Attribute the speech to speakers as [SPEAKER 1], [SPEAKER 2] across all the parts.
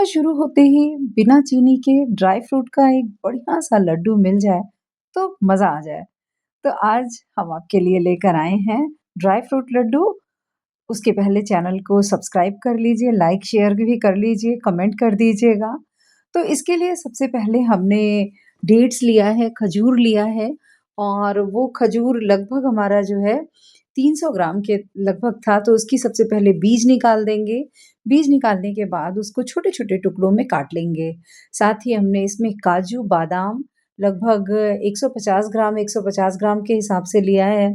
[SPEAKER 1] शुरू होते ही बिना चीनी के ड्राई फ्रूट का एक बढ़िया-सा लड्डू मिल जाए, तो मज़ा आ जाए। तो आज हम आपके लिए लेकर आए हैं ड्राई फ्रूट लड्डू। उसके पहले चैनल को सब्सक्राइब कर लीजिए, लाइक शेयर भी कर लीजिए, कमेंट कर दीजिएगा। तो इसके लिए सबसे पहले हमने डेट्स लिया है, खजूर लिया है और वो खजूर लगभग हमारा जो है 300 ग्राम के लगभग था, तो उसकी सबसे पहले बीज निकाल देंगे। बीज निकालने के बाद उसको छोटे-छोटे टुकड़ों में काट लेंगे। साथ ही हमने इसमें काजू, बादाम लगभग 150 ग्राम के हिसाब से लिया है।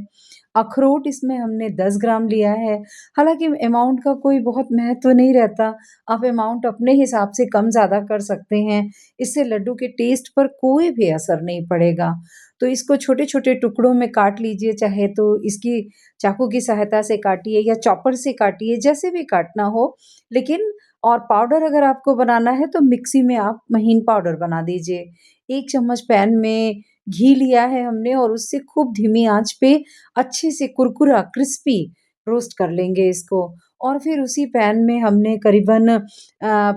[SPEAKER 1] अखरोट इसमें हमने 10 ग्राम लिया है। हालाँकि अमाउंट का कोई बहुत महत्व नहीं रहता, आप अमाउंट अपने हिसाब से कम-ज़्यादा कर सकते हैं। इससे लड्डू के टेस्ट पर कोई भी असर नहीं पड़ेगा। तो इसको छोटे-छोटे टुकड़ों में काट लीजिए, चाहे तो इसकी चाकू की सहायता से काटिए या चॉपर से काटिए, जैसे भी काटना हो। लेकिन और पाउडर अगर आपको बनाना है तो मिक्सी में आप महीन पाउडर बना दीजिए। 1 चम्मच पैन में घी लिया है हमने और उससे खूब धीमी आँच पे अच्छे से कुरकुरा क्रिस्पी रोस्ट कर लेंगे इसको। और फिर उसी पैन में हमने करीबन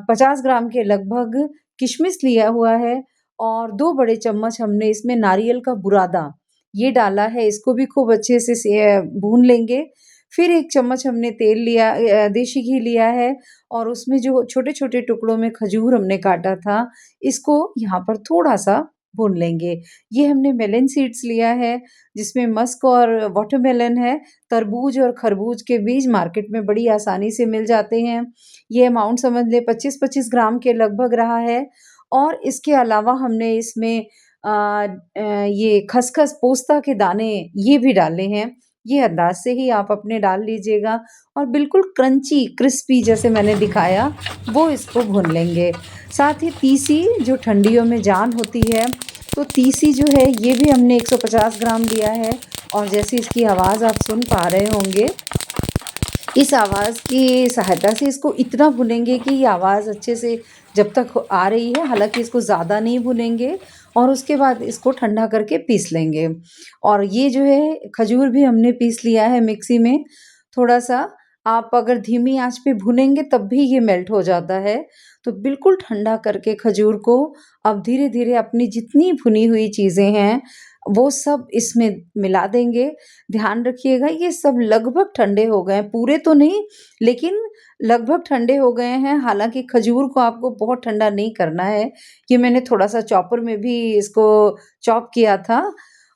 [SPEAKER 1] 50 ग्राम के लगभग किशमिश लिया हुआ है और 2 बड़े चम्मच हमने इसमें नारियल का बुरादा ये डाला है। इसको भी खूब अच्छे से भून लेंगे। फिर 1 चम्मच हमने तेल लिया देशी घी लिया है और उसमें जो छोटे-छोटे टुकड़ों में खजूर हमने काटा था, इसको यहाँ पर थोड़ा-सा भून लेंगे। ये हमने मेलन सीड्स लिया है, जिसमें मस्क और वाटरमेलन है। तरबूज और खरबूज के बीज मार्केट में बड़ी आसानी से मिल जाते हैं। ये अमाउंट समझ लें 25-25 ग्राम के लगभग रहा है और इसके अलावा हमने इसमें ये खसखस, पोस्ता के दाने ये भी डाले हैं। ये अंदाज़ से ही आप अपने डाल लीजिएगा और बिल्कुल क्रंची, क्रिस्पी जैसे मैंने दिखाया, वो इसको भून लेंगे। साथ ही तीसी जो ठंडियों में जान होती है, तो तीसी जो है ये भी हमने 150 ग्राम लिया है और जैसे इसकी आवाज़ आप सुन पा रहे होंगे, इस आवाज़ की सहायता से इसको इतना भूनेंगे कि ये आवाज़ अच्छे से जब तक आ रही है, हालाँकि इसको ज़्यादा नहीं भूनेंगे और उसके बाद इसको ठंडा करके पीस लेंगे। और ये जो है खजूर भी हमने पीस लिया है मिक्सी में थोड़ा-सा। आप अगर धीमी आँच पे भूनेंगे तब भी ये मेल्ट हो जाता है। तो बिल्कुल ठंडा करके खजूर को अब धीरे-धीरे अपनी जितनी भुनी हुई चीज़ें हैं, वो सब इसमें मिला देंगे। ध्यान रखिएगा ये सब लगभग ठंडे हो गए हैं, पूरे तो नहीं लेकिन लगभग ठंडे हो गए हैं। हालाँकि खजूर को आपको बहुत ठंडा नहीं करना है। ये मैंने थोड़ा-सा चॉपर में भी इसको चॉप किया था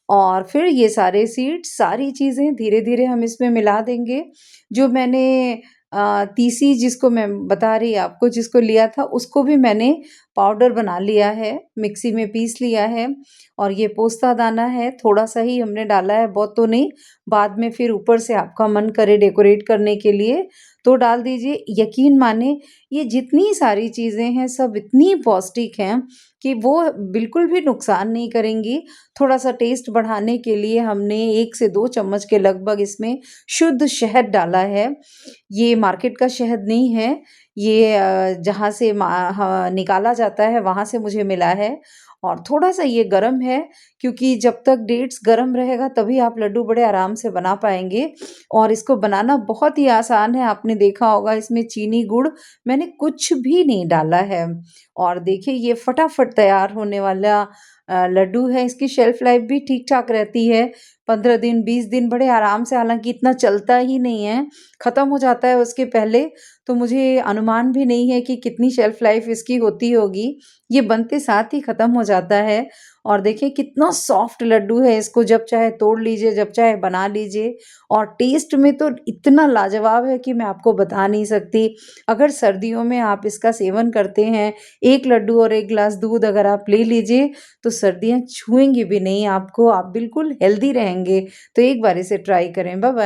[SPEAKER 1] और फिर ये सारे सीड्स, सारी चीज़ें धीरे-धीरे हम इसमें मिला देंगे। जो मैंने तीसी जिसको मैं बता रही आपको जिसको लिया था, उसको भी मैंने पाउडर बना लिया है, मिक्सी में पीस लिया है और ये पोस्ता दाना है, थोड़ा-सा ही हमने डाला है, बहुत तो नहीं। बाद में फिर ऊपर से आपका मन करे डेकोरेट करने के लिए, तो डाल दीजिए। यकीन मानिए ये जितनी सारी चीज़ें हैं, सब इतनी पौष्टिक हैं कि वो बिल्कुल भी नुकसान नहीं करेंगी। थोड़ा-सा टेस्ट बढ़ाने के लिए हमने 1 से 2 चम्मच के लगभग इसमें शुद्ध शहद डाला है। ये मार्केट का शहद नहीं है, ये जहाँ से निकाला जाता है वहाँ से मुझे मिला है और थोड़ा-सा ये गरम है क्योंकि जब तक डेट्स गरम रहेगा तभी आप लड्डू बड़े आराम से बना पाएँगे और इसको बनाना बहुत ही आसान है। आपने देखा होगा इसमें चीनी, गुड़ मैंने कुछ भी नहीं डाला है और देखिए ये फटाफट तैयार होने वाला लड्डू है। इसकी शेल्फ लाइफ़ भी ठीक-ठाक रहती है, 15 दिन, 20 दिन बड़े आराम से, हालाँकि इतना चलता ही नहीं है, ख़त्म हो जाता है उसके पहले, तो मुझे अनुमान भी नहीं है कि कितनी शेल्फ लाइफ़ इसकी होती होगी। ये बनते साथ ही ख़त्म हो जाता है और देखिए कितना सॉफ्ट लड्डू है, इसको जब चाहे तोड़ लीजिए, जब चाहे बना लीजिए और टेस्ट में तो इतना लाजवाब है कि मैं आपको बता नहीं सकती। अगर सर्दियों में आप इसका सेवन करते हैं, 1 लड्डू और 1 ग्लास दूध अगर आप ले लीजिए, तो सर्दियाँ छुएँगी भी नहीं आपको, आप बिल्कुल हेल्दी रहेंगे। तो एक बार इसे ट्राई करें। Bye bye.